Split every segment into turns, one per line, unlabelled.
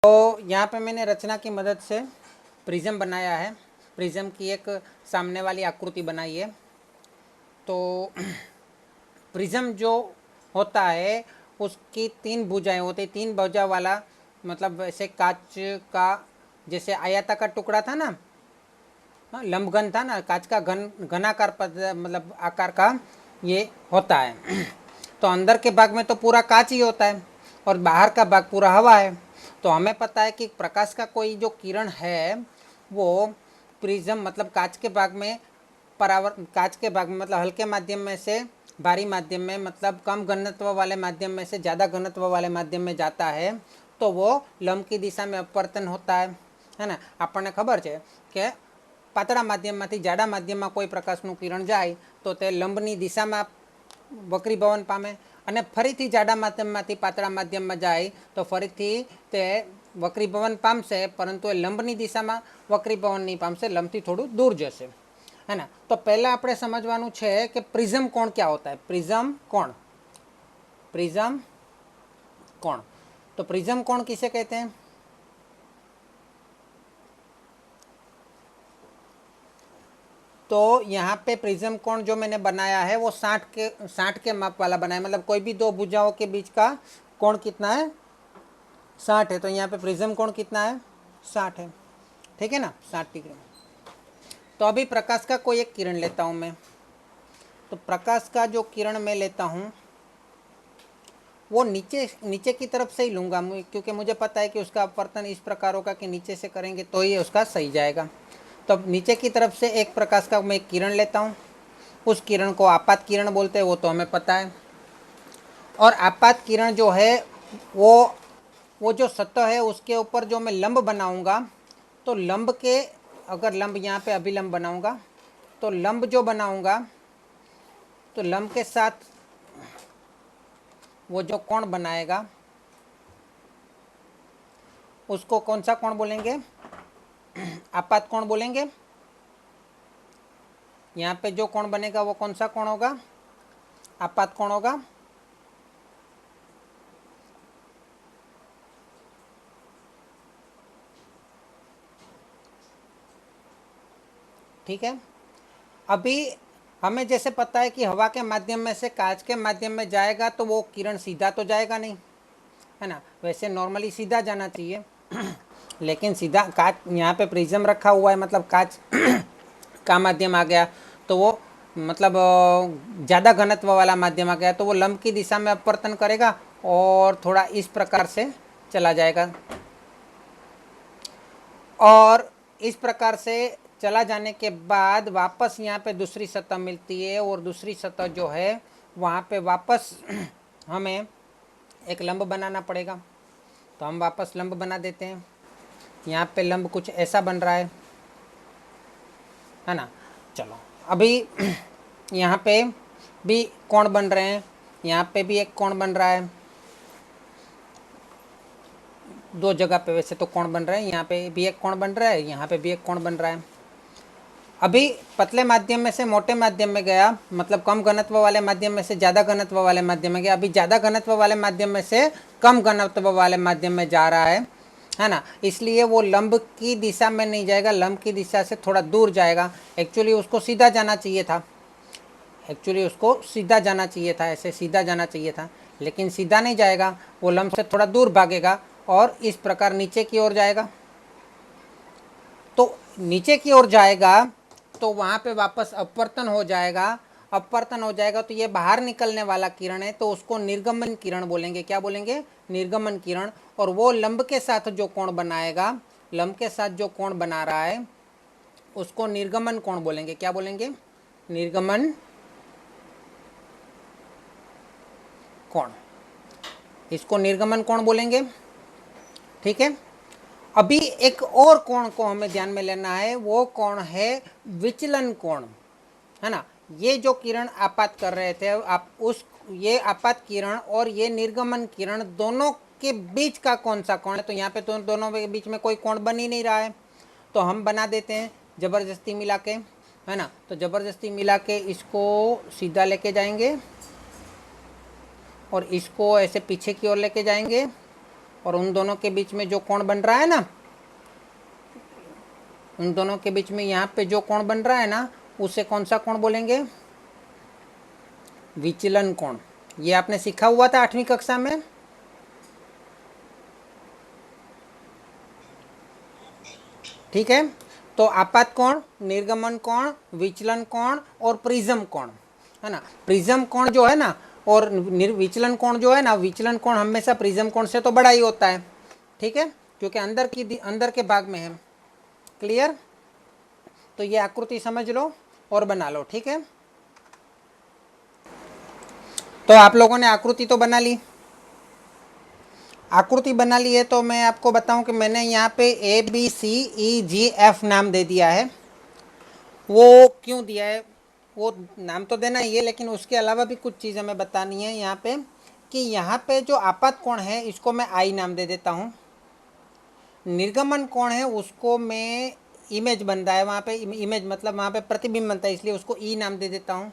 तो यहाँ पे मैंने रचना की मदद से प्रिज्म बनाया है। प्रिज्म की एक सामने वाली आकृति बनाई है। तो प्रिज्म जो होता है उसकी 3 भुजाएं होती, 3 भुजा वाला मतलब ऐसे कांच का जैसे आयताकार टुकड़ा था ना, लंबघन था ना, कांच का घनाकार मतलब आकार का ये होता है। तो अंदर के भाग में तो पूरा कांच ही होता है और बाहर का भाग पूरा हवा है। तो हमें पता है कि प्रकाश का कोई जो किरण है वो प्रिज्म मतलब कांच के भाग में कांच के भाग में मतलब हल्के माध्यम में से भारी माध्यम में मतलब कम घनत्व वाले माध्यम में से ज़्यादा घनत्व वाले माध्यम में जाता है तो वो लंब की दिशा में अपवर्तन होता है ना। આપણને ખબર છે કે પાતળા માધ્યમમાંથી જાડા માધ્યમમાં કોઈ પ્રકાશનું કિરણ જાય તો તે લંબની દિશામાં વક્રીભવન પામે અને ફરીથી જાડા માધ્યમમાંથી પાતળા માધ્યમમાં જાય તો ફરીથી તે વક્રીભવન પામશે, પરંતુ એ લંબની દિશામાં વક્રીભવન નહીં પામશે, લંબથી થોડું દૂર જશે, है ना। तो पहला આપણે સમજવાનું છે કે પ્રિઝમ કોણ क्या होता है। प्रिज्म कोण, प्रिज्म कोण। तो प्रिज्म कोण किसे कहते हैं? तो यहाँ पे प्रिज्म कोण जो मैंने बनाया है वो 60 के माप वाला बनाया, मतलब कोई भी 2 भुजाओं के बीच का कोण कितना है, 60 है। तो यहाँ पे प्रिज्म कोण कितना है, 60 है, ठीक है ना, 60 डिग्री। तो अभी प्रकाश का कोई एक किरण लेता हूँ मैं। तो प्रकाश का जो किरण मैं लेता हूँ वो नीचे की तरफ से ही लूँगा, क्योंकि मुझे पता है कि उसका अपवर्तन इस प्रकार होगा कि नीचे से करेंगे तो ही उसका सही जाएगा। तो अब नीचे की तरफ से एक प्रकाश का मैं किरण लेता हूँ। उस किरण को आपात किरण बोलते हैं, वो तो हमें पता है। और आपात किरण जो है वो जो सतह है उसके ऊपर जो मैं लंब बनाऊँगा, तो लंब के अगर लंब यहाँ पे अभिलंब बनाऊँगा तो लंब जो बनाऊँगा तो लंब के साथ वो जो कोण बनाएगा उसको कौन सा कोण बोलेंगे, आपात कोण बोलेंगे। यहाँ पे जो कोण बनेगा वो कौन सा कोण होगा, आपात कोण होगा। ठीक है। अभी हमें जैसे पता है कि हवा के माध्यम में से कांच के माध्यम में जाएगा तो वो किरण सीधा तो जाएगा नहीं, है ना। वैसे नॉर्मली सीधा जाना चाहिए लेकिन सीधा कांच, यहाँ पे प्रिज्म रखा हुआ है मतलब कांच का माध्यम आ गया तो वो मतलब ज़्यादा घनत्व वाला माध्यम आ गया तो वो लंब की दिशा में अपवर्तन करेगा और थोड़ा इस प्रकार से चला जाएगा। और इस प्रकार से चला जाने के बाद वापस यहाँ पे दूसरी सतह मिलती है और दूसरी सतह जो है वहाँ पे वापस हमें एक लंब बनाना पड़ेगा। तो हम वापस लंब बना देते हैं। यहाँ पे लंब कुछ ऐसा बन रहा है ना। चलो अभी यहाँ पे भी कोण बन रहे हैं, यहाँ पे भी एक कोण बन रहा है, 2 जगह पे वैसे तो कोण बन रहे हैं। यहाँ पे भी एक कोण बन रहा है, यहाँ पे भी एक कोण बन रहा है। अभी पतले माध्यम में से मोटे माध्यम में गया, मतलब कम घनत्व वाले माध्यम में से ज़्यादा घनत्व वाले माध्यम में गया। अभी ज़्यादा घनत्व वाले माध्यम में से कम घनत्व वाले माध्यम में जा रहा है ना। इसलिए वो लंब की दिशा में नहीं जाएगा, लंब की दिशा से थोड़ा दूर जाएगा। एक्चुअली उसको सीधा जाना चाहिए था, ऐसे सीधा जाना चाहिए था, लेकिन सीधा नहीं जाएगा, वो लंब से थोड़ा दूर भागेगा और इस प्रकार नीचे की ओर जाएगा। तो नीचे की ओर जाएगा तो वहाँ पे वापस अपवर्तन हो जाएगा। तो ये बाहर निकलने वाला किरण है तो उसको निर्गमन किरण बोलेंगे। क्या बोलेंगे, निर्गमन किरण। और वो लंब के साथ जो कोण बनाएगा, लंब के साथ जो कोण बना रहा है उसको निर्गमन कोण बोलेंगे। क्या बोलेंगे, निर्गमन कोण, इसको निर्गमन कोण बोलेंगे। ठीक है। अभी एक और कोण को हमें ध्यान में लेना है, वो कोण है विचलन कोण, है ना। ये जो किरण आपात कर रहे थे आप, ये आपात किरण और ये निर्गमन किरण दोनों के बीच का कौन सा कोण है। तो यहाँ पे तो दोनों के बीच में कोई कोण बन ही नहीं रहा है, तो हम बना देते हैं ज़बरदस्ती मिला के, है ना। तो ज़बरदस्ती मिला के इसको सीधा लेके जाएंगे और इसको ऐसे पीछे की ओर लेके जाएंगे और उन दोनों के बीच में जो कोण बन रहा है ना, उन दोनों के बीच में यहाँ पे जो कोण बन रहा है ना, उसे कौन सा कोण बोलेंगे? विचलन कोण। ये आपने सीखा हुआ था 8वीं कक्षा में। ठीक है, तो आपात कोण, निर्गमन कोण, विचलन कोण और प्रिज्म कोण, है ना। प्रिज्म कोण जो है ना और विचलन कोण जो है ना, विचलन कोण हमेशा प्रिज्म कोण से तो बड़ा ही होता है। ठीक है, क्योंकि अंदर के भाग में है। क्लियर? तो ये आकृति समझ लो और बना लो। ठीक है, तो आप लोगों ने आकृति तो बना ली। आकृति बना ली है तो मैं आपको बताऊं कि मैंने यहाँ पे ABCEGF नाम दे दिया है। वो क्यों दिया है? वो नाम तो देना ही है, लेकिन उसके अलावा भी कुछ चीज़ हमें बतानी है यहाँ पे, कि यहाँ पे जो आपात कोण है इसको मैं आई नाम दे देता हूँ। निर्गमन कोण है उसको मैं इमेज बन रहा है वहाँ पे, इमेज मतलब वहाँ पे प्रतिबिंब बनता है, इसलिए उसको ई नाम दे देता हूँ।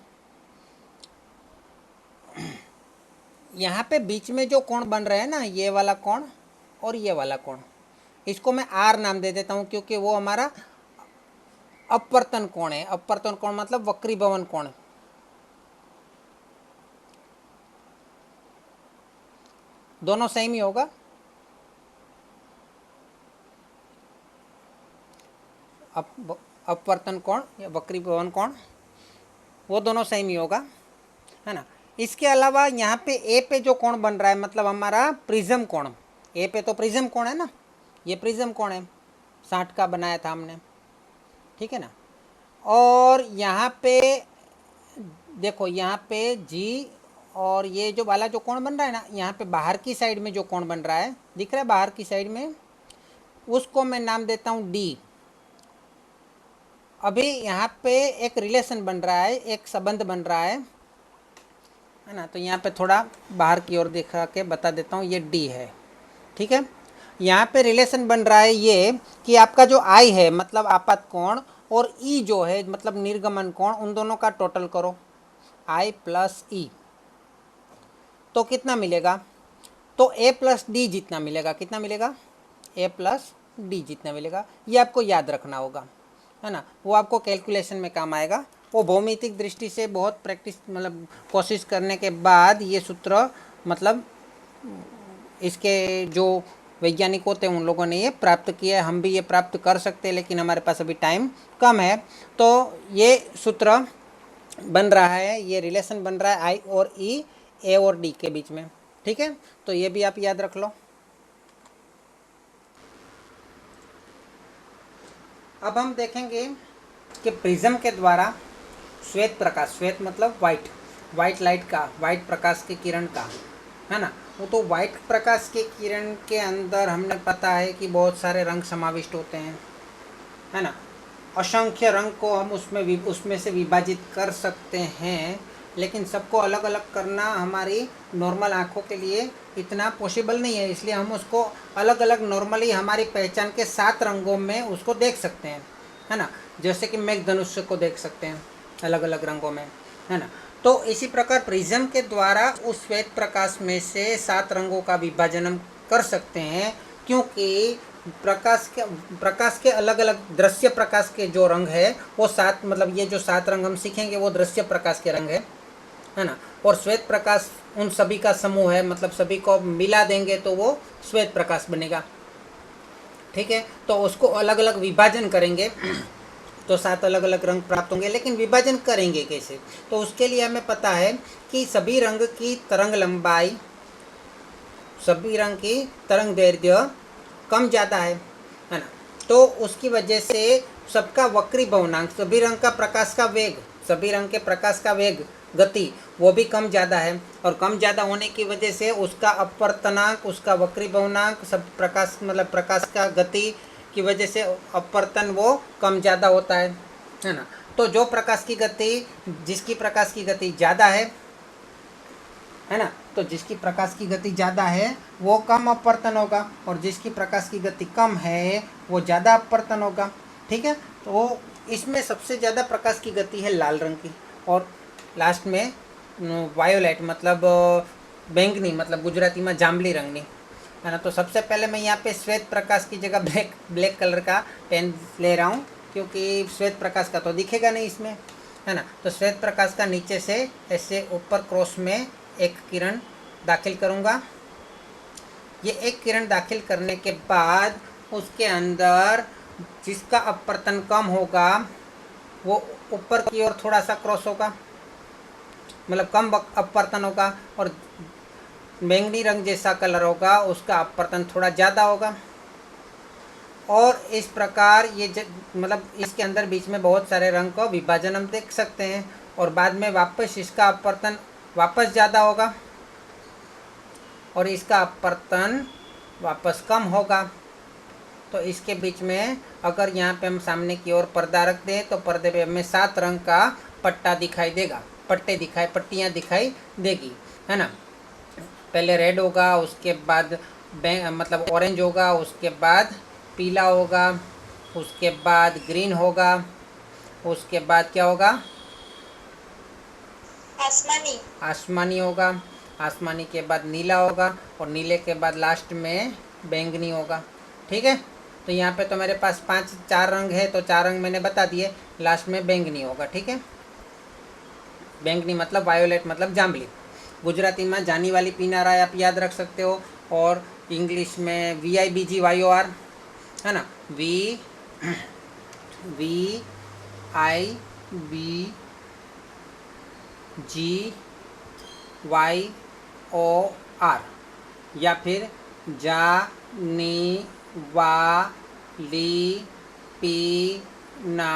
यहाँ पे बीच में जो कोण बन रहे हैं ना, ये वाला कोण और ये वाला कोण, इसको मैं आर नाम दे देता हूँ, क्योंकि वो हमारा अपवर्तन कोण है। अपवर्तन कोण मतलब वक्रीभवन कोण। दोनों सेम ही होगा। अपवर्तन कोण या वक्रीभवन कोण, वो दोनों सेम ही होगा, है ना। इसके अलावा यहाँ पे ए पे जो कोण बन रहा है मतलब हमारा प्रिज्म कोण, ए पे तो प्रिज्म कोण है ना, ये प्रिज्म कोण है, 60 का बनाया था हमने। ठीक है ना। और यहाँ पे देखो, यहाँ पे जी और ये जो वाला जो कोण बन रहा है ना, यहाँ पे बाहर की साइड में जो कोण बन रहा है, दिख रहा है बाहर की साइड में, उसको मैं नाम देता हूँ डी। अभी यहाँ पे एक रिलेशन बन रहा है, एक संबंध बन रहा है ना। तो यहाँ पे थोड़ा बाहर की ओर दिखा के बता देता हूँ, ये डी है। ठीक है, यहाँ पे रिलेशन बन रहा है ये कि आपका जो आई है मतलब आपात कोण और ई जो है मतलब निर्गमन कोण, उन दोनों का टोटल करो, आई प्लस ई, तो कितना मिलेगा? तो ए प्लस डी जितना मिलेगा। कितना मिलेगा? ए प्लस डी जितना मिलेगा। ये आपको याद रखना होगा, है ना। वो आपको कैलकुलेशन में काम आएगा। वो भौमितिक दृष्टि से बहुत प्रैक्टिस मतलब कोशिश करने के बाद ये सूत्र मतलब इसके जो वैज्ञानिक होते हैं उन लोगों ने ये प्राप्त किया है। हम भी ये प्राप्त कर सकते हैं, लेकिन हमारे पास अभी टाइम कम है। तो ये सूत्र बन रहा है, ये रिलेशन बन रहा है आई और ई, ए और डी के बीच में। ठीक है, तो ये भी आप याद रख लो। अब हम देखेंगे कि प्रिज्म के द्वारा श्वेत प्रकाश, श्वेत मतलब वाइट लाइट का, वाइट प्रकाश के किरण का, है ना। वो तो वाइट प्रकाश के किरण के अंदर हमने पता है कि बहुत सारे रंग समाविष्ट होते हैं, है ना। असंख्य रंग को हम उसमें से विभाजित कर सकते हैं, लेकिन सबको अलग अलग करना हमारी नॉर्मल आँखों के लिए इतना पॉसिबल नहीं है। इसलिए हम उसको अलग अलग नॉर्मली हमारी पहचान के 7 रंगों में उसको देख सकते हैं, है ना। जैसे कि मेघधनुष्य को देख सकते हैं अलग अलग रंगों में, है ना। तो इसी प्रकार प्रिज्म के द्वारा उस श्वेत प्रकाश में से 7 रंगों का विभाजन हम कर सकते हैं, क्योंकि प्रकाश के अलग अलग दृश्य प्रकाश के जो रंग है वो 7 मतलब ये जो 7 रंग हम सीखेंगे वो दृश्य प्रकाश के रंग है ना। और श्वेत प्रकाश उन सभी का समूह है, मतलब सभी को मिला देंगे तो वो श्वेत प्रकाश बनेगा। ठीक है, तो उसको अलग अलग विभाजन करेंगे तो 7 अलग अलग रंग प्राप्त होंगे। लेकिन विभाजन करेंगे कैसे? तो उसके लिए हमें पता है कि सभी रंग की तरंग लंबाई, सभी रंग की तरंग दैर्ध्य कम ज़्यादा है ना। तो उसकी वजह से सबका वक्री भवनांक, सभी रंग का प्रकाश का वेग, सभी रंग के प्रकाश का वेग, गति, वो भी कम ज़्यादा है। और कम ज़्यादा होने की वजह से उसका अपवर्तनांक, उसका वक्री भवनांक, सब प्रकाश मतलब प्रकाश का गति की वजह से अपवर्तन वो कम ज़्यादा होता है ना। तो जो प्रकाश की गति, जिसकी प्रकाश की गति ज़्यादा है ना, तो जिसकी प्रकाश की गति ज़्यादा है वो कम अपवर्तन होगा, और जिसकी प्रकाश की गति कम है वो ज़्यादा अपवर्तन होगा। ठीक है, तो इसमें सबसे ज़्यादा प्रकाश की गति है लाल रंग की, और लास्ट में वायोलेट मतलब बैंगनी मतलब गुजराती में जांबली रंगनी। है ना। तो सबसे पहले मैं यहाँ पे श्वेत प्रकाश की जगह ब्लैक कलर का पेन ले रहा हूँ, क्योंकि श्वेत प्रकाश का तो दिखेगा नहीं इसमें, है ना। तो श्वेत प्रकाश का नीचे से ऐसे ऊपर क्रॉस में एक किरण दाखिल करूँगा। ये एक किरण दाखिल करने के बाद उसके अंदर जिसका अपवर्तन कम होगा वो ऊपर की ओर थोड़ा सा क्रॉस होगा, मतलब कम अपवर्तन होगा, और बैंगनी रंग जैसा कलर होगा उसका अपवर्तन थोड़ा ज़्यादा होगा। और इस प्रकार ये मतलब इसके अंदर बीच में बहुत सारे रंग का विभाजन हम देख सकते हैं, और बाद में वापस इसका अपवर्तन वापस ज़्यादा होगा और इसका अपवर्तन वापस कम होगा। तो इसके बीच में अगर यहाँ पे हम सामने की ओर पर्दा रख दें तो पर्दे पे हमें 7 रंग का पट्टा दिखाई देगा, पट्टियाँ दिखाई देगी, है ना। पहले रेड होगा, उसके बाद मतलब ऑरेंज होगा, उसके बाद पीला होगा, उसके बाद ग्रीन होगा, उसके बाद क्या होगा, आसमानी होगा, आसमानी के बाद नीला होगा, और नीले के बाद लास्ट में बैंगनी होगा। ठीक है, तो यहाँ पे तो मेरे पास 4 रंग है, तो 4 रंग मैंने बता दिए, लास्ट में बैंगनी होगा। ठीक है, बैंगनी मतलब वायोलेट मतलब जांबली। गुजराती में जानी वाली पीनारा आप याद रख सकते हो, और इंग्लिश में VIBGYOR, है ना, VIBGYOR, या फिर जानी वाली पीनारा,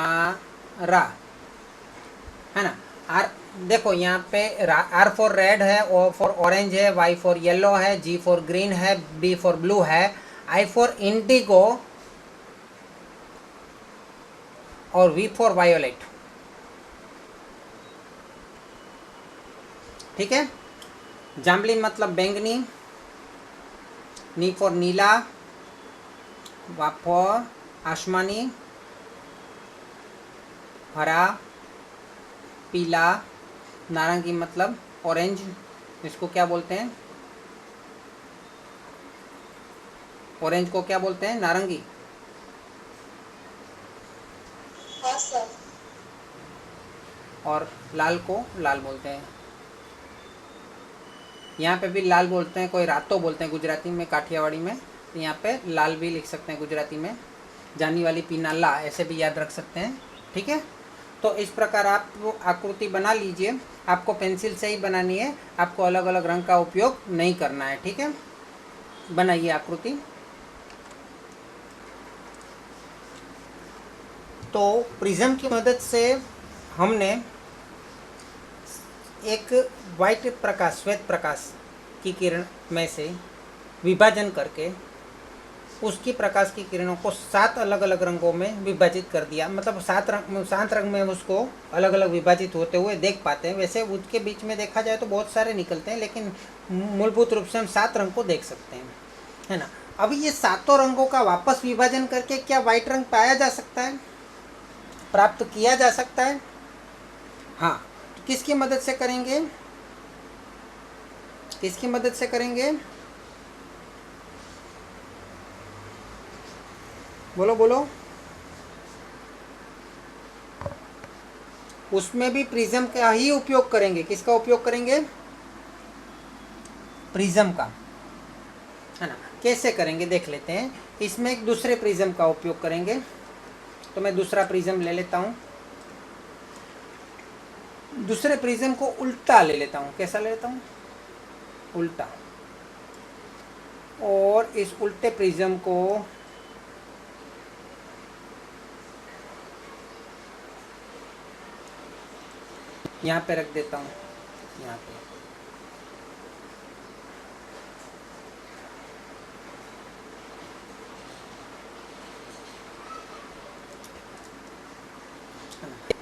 है ना। आर देखो यहाँ पे R फॉर रेड है, O फॉर ऑरेंज है, Y फॉर येलो है, G फॉर ग्रीन है, B फॉर ब्लू है, I फॉर इंडिगो और V फॉर वायोलेट। ठीक है, जांबली मतलब बैंगनी, नी फॉर नीला, वा फॉर आसमानी, हरा, पीला, नारंगी मतलब ऑरेंज, इसको क्या बोलते हैं, ऑरेंज को क्या बोलते हैं, नारंगी।
हाँ सर।
और लाल को लाल बोलते हैं, यहाँ पे भी लाल बोलते हैं, कोई रातो बोलते हैं गुजराती में, काठियावाड़ी में, तो यहाँ पे लाल भी लिख सकते हैं गुजराती में, जानी वाली पीना ला ऐसे भी याद रख सकते हैं। ठीक है, तो इस प्रकार आप आकृति बना लीजिए, आपको पेंसिल से ही बनानी है, आपको अलग अलग रंग का उपयोग नहीं करना है। ठीक है, बनाइए आकृति। तो प्रिज्म की मदद से हमने एक वाइट प्रकाश, श्वेत प्रकाश की किरण में से विभाजन करके उसकी प्रकाश की किरणों को 7 अलग अलग रंगों में विभाजित कर दिया, मतलब 7 रंग में उसको अलग अलग विभाजित होते हुए देख पाते हैं। वैसे उसके बीच में देखा जाए तो बहुत सारे निकलते हैं, लेकिन मूलभूत रूप से हम 7 रंग को देख सकते हैं, है ना। अभी ये 7 रंगों का वापस विभाजन करके क्या वाइट रंग पाया जा सकता है, प्राप्त किया जा सकता है? हाँ, तो किसकी मदद से करेंगे, किसकी मदद से करेंगे, बोलो बोलो। उसमें भी प्रिज्म का ही उपयोग करेंगे। किसका उपयोग करेंगे, प्रिज्म का, है ना। कैसे करेंगे देख लेते हैं। इसमें एक दूसरे प्रिज्म का उपयोग करेंगे, तो मैं दूसरा प्रिज्म ले लेता हूँ। दूसरे प्रिज्म को उल्टा ले लेता हूँ। कैसा ले लेता हूँ, उल्टा। और इस उल्टे प्रिज्म को यहाँ पे रख देता हूँ, यहाँ पे।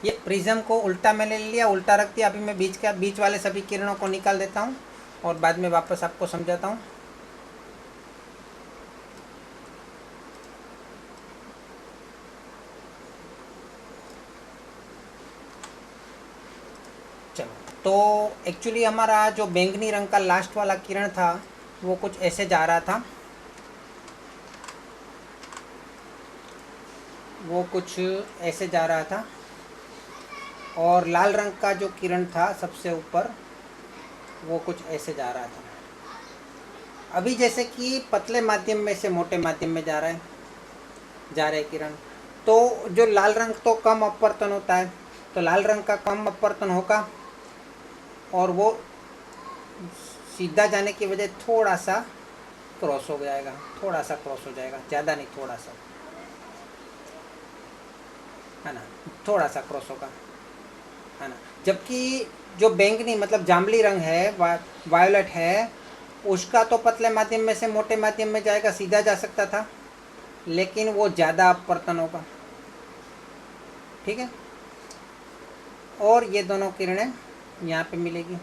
ये प्रिज्म को उल्टा मैंने ले लिया, उल्टा रख दिया। अभी मैं बीच वाले सभी किरणों को निकाल देता हूँ और बाद में वापस आपको समझाता हूँ। चलो, तो एक्चुअली हमारा जो बैंगनी रंग का लास्ट वाला किरण था वो कुछ ऐसे जा रहा था, वो कुछ ऐसे जा रहा था, और लाल रंग का जो किरण था सबसे ऊपर वो कुछ ऐसे जा रहा था। अभी जैसे कि पतले माध्यम में से मोटे माध्यम में जा रहे किरण, तो जो लाल रंग तो कम अपवर्तन होता है, तो लाल रंग का कम अपवर्तन होगा और वो सीधा जाने की वजह थोड़ा सा क्रॉस हो जाएगा, थोड़ा सा क्रॉस हो जाएगा, ज़्यादा नहीं, थोड़ा सा, है ना, थोड़ा सा क्रॉस होगा, है ना। जबकि जो बैंगनी मतलब जांबली रंग है, वायोलेट है, उसका तो पतले माध्यम में से मोटे माध्यम में जाएगा, सीधा जा सकता था, लेकिन वो ज़्यादा अपवर्तन होगा। ठीक है, और ये दोनों किरणें यहाँ पे मिलेगी।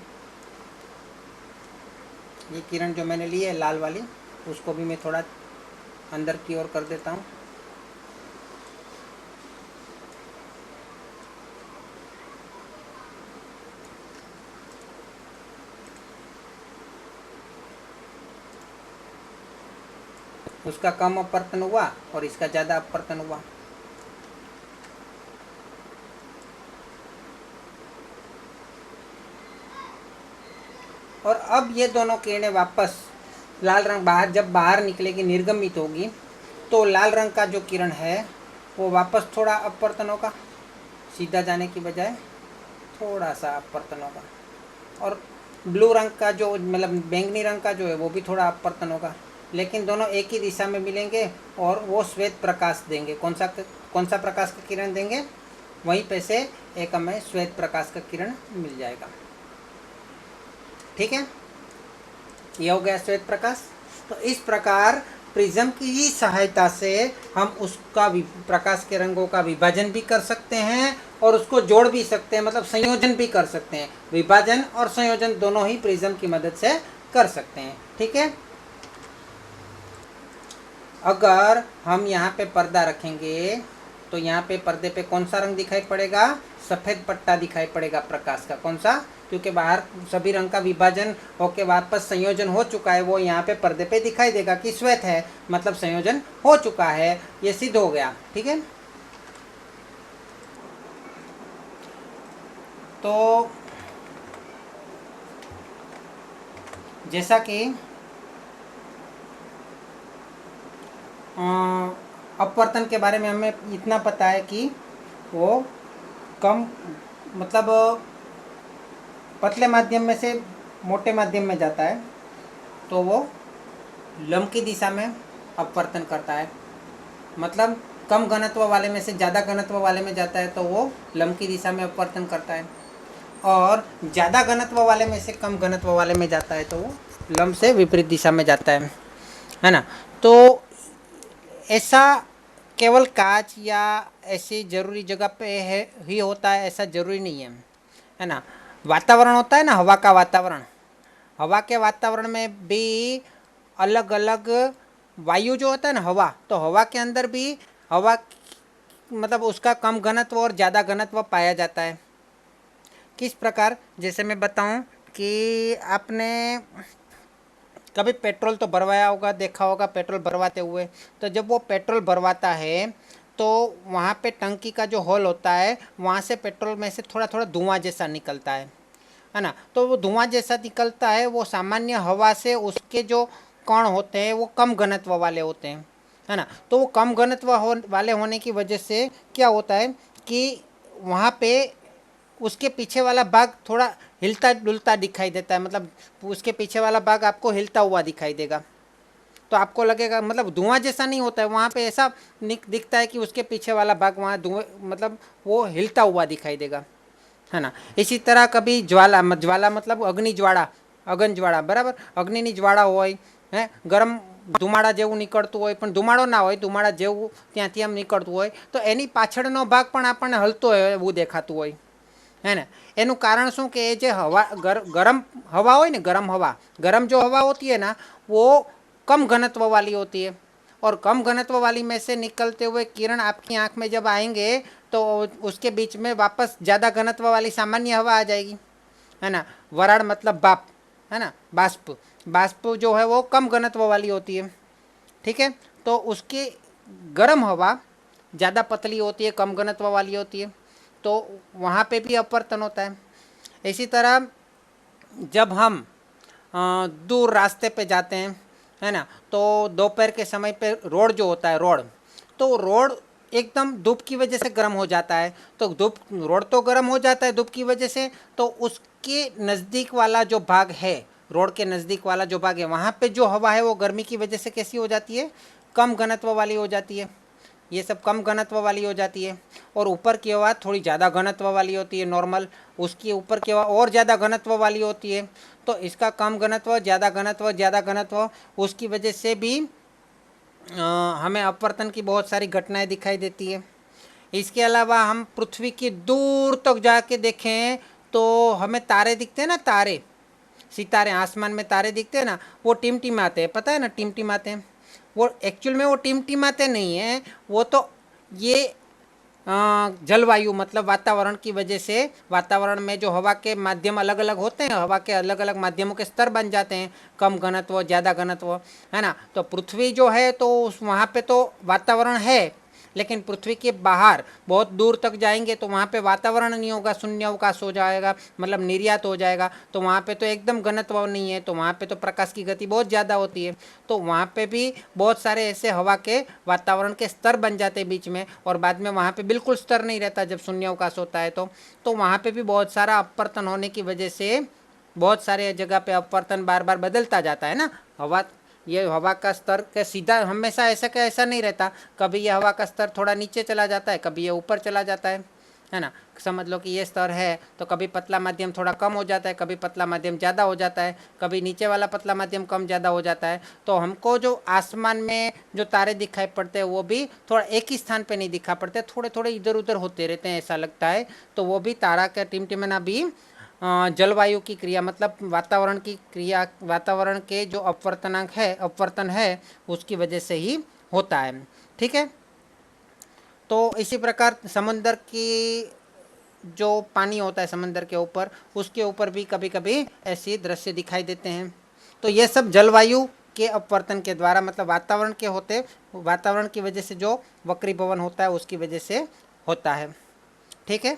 ये किरण जो मैंने ली है लाल वाली, उसको भी मैं थोड़ा अंदर की ओर कर देता हूँ। उसका कम अपवर्तन हुआ और इसका ज़्यादा अपवर्तन हुआ। और अब ये दोनों किरणें वापस लाल रंग जब बाहर निकलेगी, निर्गमित होगी, तो लाल रंग का जो किरण है वो वापस थोड़ा अपवर्तन होगा, सीधा जाने की बजाय थोड़ा सा अपवर्तन होगा। और ब्लू रंग का जो मतलब बैंगनी रंग का जो है वो भी थोड़ा अपवर्तन होगा, लेकिन दोनों एक ही दिशा में मिलेंगे और वो श्वेत प्रकाश देंगे। कौन सा प्रकाश का किरण देंगे? वहीं पे से एक हमें श्वेत प्रकाश का किरण मिल जाएगा। ठीक है, ये हो गया श्वेत प्रकाश। तो इस प्रकार प्रिज्म की सहायता से हम उसका प्रकाश के रंगों का विभाजन भी कर सकते हैं और उसको जोड़ भी सकते हैं, मतलब संयोजन भी कर सकते हैं। विभाजन और संयोजन दोनों ही प्रिज्म की मदद से कर सकते हैं। ठीक है, अगर हम यहाँ पे पर्दा रखेंगे तो यहाँ पे पर्दे पे कौन सा रंग दिखाई पड़ेगा? सफ़ेद पट्टा दिखाई पड़ेगा प्रकाश का। कौन सा? क्योंकि बाहर सभी रंग का विभाजन होके वापस संयोजन हो चुका है, वो यहाँ पे पर्दे पे दिखाई देगा कि श्वेत है, मतलब संयोजन हो चुका है, ये सिद्ध हो गया। ठीक है, तो जैसा कि अपवर्तन के बारे में हमें इतना पता है कि वो कम मतलब पतले माध्यम में से मोटे माध्यम में जाता है, तो वो लंब की दिशा में अपवर्तन करता है। मतलब कम घनत्व वाले में से ज़्यादा घनत्व वाले में जाता है तो वो लंब की दिशा में अपवर्तन करता है, और ज़्यादा घनत्व वाले में से कम घनत्व वाले में जाता है तो वो लंब से विपरीत दिशा में जाता है ना। तो ऐसा केवल कांच या ऐसी ज़रूरी जगह पे है ही होता है, ऐसा ज़रूरी नहीं है ना। वातावरण होता है ना, हवा का वातावरण, हवा के वातावरण में भी अलग अलग वायु जो होता है ना, हवा, तो हवा के अंदर भी हवा मतलब उसका कम घनत्व और ज़्यादा घनत्व पाया जाता है। किस प्रकार? जैसे मैं बताऊं कि आपने कभी पेट्रोल तो भरवाया होगा, देखा होगा पेट्रोल भरवाते हुए। तो जब वो पेट्रोल भरवाता है तो वहाँ पे टंकी का जो होल होता है वहाँ से पेट्रोल में से थोड़ा थोड़ा धुआं जैसा निकलता है ना। तो वो धुआं जैसा निकलता है, वो सामान्य हवा से उसके जो कण होते हैं वो कम घनत्व वाले होते हैं, है ना। तो वो कम घनत्व वाले होने की वजह से क्या होता है कि वहाँ पे उसके पीछे वाला भाग थोड़ा हिलता डुलता दिखाई देता है, मतलब उसके पीछे वाला भाग आपको हिलता हुआ दिखाई देगा। तो आपको लगेगा मतलब धुआं जैसा नहीं होता है, वहाँ पे ऐसा दिखता है कि उसके पीछे वाला भाग वहाँ धुएं मतलब वो हिलता हुआ दिखाई देगा, है ना। इसी तरह कभी ज्वाला मतलब अग्नि ज्वाળા, अगन ज्वाળા, बराबर। अग्निની જ્વાળા હોય, હે, ગરમ ધુમાડા જેવું નીકળતું હોય પણ ધુમાડો ના હોય, ધુમાડા જેવું ત્યાંથી આમ નીકળતું હોય, તો એની પાછળનો ભાગ પણ આપણને હલતો હોય એવું દેખાતું હોય, है ना। એનું કારણ શું કે જે હવા ગરમ हवा હોય ને, गरम जो हवा होती है ना वो कम घनत्व वाली होती है, और कम घनत्व वाली में से निकलते हुए किरण आपकी आंख में जब आएंगे तो उसके बीच में वापस ज़्यादा घनत्व वाली सामान्य हवा आ जाएगी, है ना। वराड़ मतलब बाप, है ना, बाष्प, बाष्प जो है वो कम घनत्व वाली होती है। ठीक है, तो उसकी गर्म हवा ज़्यादा पतली होती है, कम घनत्व वाली होती है, तो वहाँ पे भी अपवर्तन होता है। इसी तरह जब हम दूर रास्ते पे जाते हैं, है ना, तो दोपहर के समय पे रोड जो होता है, तो रोड एकदम धूप की वजह से गर्म हो जाता है। तो रोड तो गर्म हो जाता है धूप की वजह से, तो उसके नज़दीक वाला जो भाग है, रोड के नज़दीक वाला जो भाग है, वहाँ पे जो हवा है वो गर्मी की वजह से कैसी हो जाती है, कम घनत्व वाली हो जाती है। ये सब कम घनत्व वाली हो जाती है। और ऊपर की हवा थोड़ी ज़्यादा घनत्व वाली होती है, नॉर्मल, उसकी ऊपर की हवा और ज़्यादा घनत्व वाली होती है। तो इसका कम घनत्व, ज़्यादा घनत्व, ज़्यादा घनत्व, उसकी वजह से भी हमें अपवर्तन की बहुत सारी घटनाएं दिखाई देती है। इसके अलावा हम पृथ्वी की दूर तक जाके देखें तो हमें तारे दिखते हैं ना, तारे, सितारे, आसमान में तारे दिखते हैं ना, वो टिमटिमाते हैं, पता है ना, टिमटिमाते हैं। वो एक्चुअल में वो टिमटिमाते नहीं हैं, वो तो ये जलवायु मतलब वातावरण की वजह से, वातावरण में जो हवा के माध्यम अलग अलग होते हैं, हवा के अलग अलग माध्यमों के स्तर बन जाते हैं, कम घनत्व, ज़्यादा घनत्व, है ना। तो पृथ्वी जो है तो उस वहाँ पे तो वातावरण है, लेकिन पृथ्वी के बाहर बहुत दूर तक जाएंगे तो वहाँ पे वातावरण नहीं होगा, शून्यावकाश हो जाएगा, मतलब निर्यात हो जाएगा। तो वहाँ पे तो एकदम घनत्व नहीं है, तो वहाँ पे तो प्रकाश की गति बहुत ज़्यादा होती है। तो वहाँ पे भी बहुत सारे ऐसे हवा के वातावरण के स्तर बन जाते हैं बीच में, और बाद में वहाँ पे बिल्कुल स्तर नहीं रहता जब शून्यावकाश होता है। तो वहाँ पे भी बहुत सारा अपवर्तन होने की वजह से बहुत सारे जगह पे अपवर्तन बार बार बदलता जाता है ना। ये हवा का स्तर का सीधा हमेशा ऐसा नहीं रहता, कभी ये हवा का स्तर थोड़ा नीचे चला जाता है, कभी ये ऊपर चला जाता है ना। समझ लो कि ये स्तर है तो कभी पतला माध्यम थोड़ा कम हो जाता है, कभी पतला माध्यम ज़्यादा हो जाता है, कभी नीचे वाला पतला माध्यम कम ज़्यादा हो जाता है। तो हमको जो आसमान में जो तारे दिखाई पड़ते हैं वो भी थोड़ा एक ही स्थान पे नहीं दिखा पड़ते, थोड़े थोड़े इधर उधर होते रहते हैं, ऐसा लगता है। तो वो भी तारा का टिमटिमाना भी जलवायु की क्रिया, मतलब वातावरण की क्रिया, वातावरण के जो अपवर्तन है उसकी वजह से ही होता है। ठीक है। तो इसी प्रकार समंदर की जो पानी होता है समंदर के ऊपर, उसके ऊपर भी कभी कभी ऐसे दृश्य दिखाई देते हैं। तो ये सब जलवायु के अपवर्तन के द्वारा, मतलब वातावरण की वजह से जो वक्रीभवन होता है उसकी वजह से होता है। ठीक है।